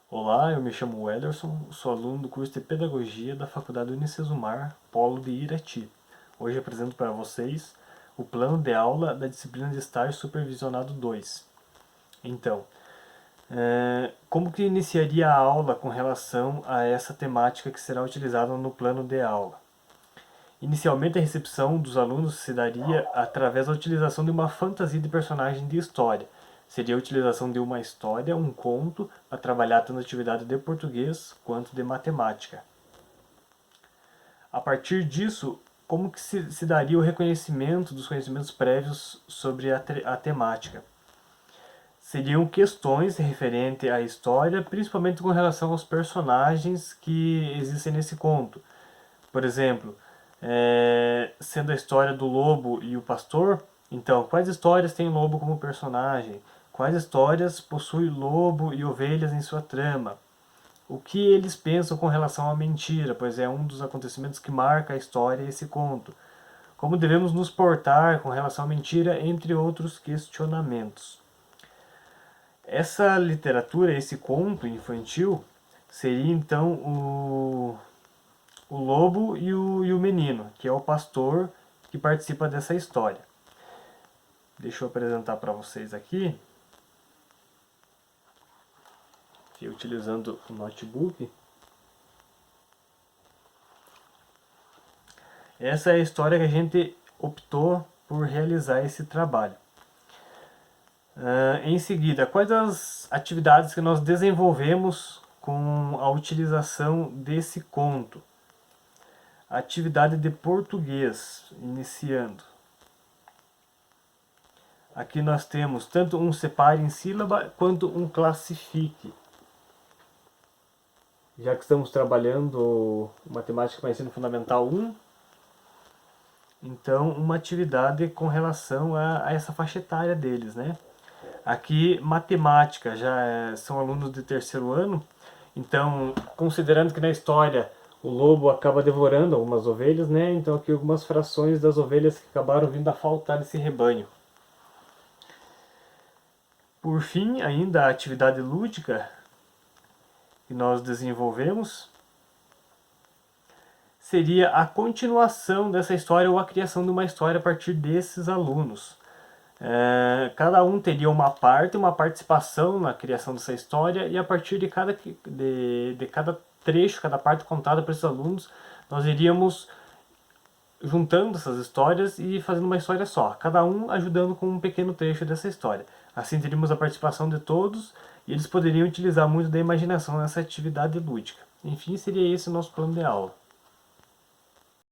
Olá, eu me chamo Ederson, sou aluno do curso de Pedagogia da Faculdade Unicesumar, Polo de Irati. Hoje apresento para vocês o plano de aula da disciplina de Estágio Supervisionado 2. Então, como que iniciaria a aula com relação a essa temática que será utilizada no plano de aula? Inicialmente, a recepção dos alunos se daria através da utilização de uma fantasia de personagem de história. Seria a utilização de uma história, um conto, a trabalhar tanto a atividade de português quanto de matemática. A partir disso, como que se daria o reconhecimento dos conhecimentos prévios sobre a temática? Seriam questões referentes à história, principalmente com relação aos personagens que existem nesse conto. Por exemplo, sendo a história do lobo e o pastor, então, quais histórias tem lobo como personagem? Quais histórias possui lobo e ovelhas em sua trama? O que eles pensam com relação à mentira, pois é um dos acontecimentos que marca a história e esse conto. Como devemos nos portar com relação à mentira, entre outros questionamentos. Essa literatura, esse conto infantil, seria então o lobo e o menino, que é o pastor que participa dessa história. Deixa eu apresentar para vocês aqui, utilizando o notebook. Essa é a história que a gente optou por realizar esse trabalho. Em seguida, quais as atividades que nós desenvolvemos com a utilização desse conto? Atividade de português, iniciando. Aqui nós temos tanto um separe em sílaba quanto um classifique. Já que estamos trabalhando matemática para ensino fundamental 1, então uma atividade com relação a essa faixa etária deles, né? Aqui matemática, já são alunos de terceiro ano, então considerando que na história o lobo acaba devorando algumas ovelhas, né? Então aqui algumas frações das ovelhas que acabaram vindo a faltar nesse rebanho. Por fim, ainda a atividade lúdica que nós desenvolvemos seria a continuação dessa história ou a criação de uma história a partir desses alunos. Cada um teria uma parte, uma participação na criação dessa história, e a partir de cada trecho, cada parte contada para esses alunos, nós iríamos juntando essas histórias e fazendo uma história só, cada um ajudando com um pequeno trecho dessa história. Assim teríamos a participação de todos e eles poderiam utilizar muito da imaginação nessa atividade lúdica. Enfim, seria esse o nosso plano de aula.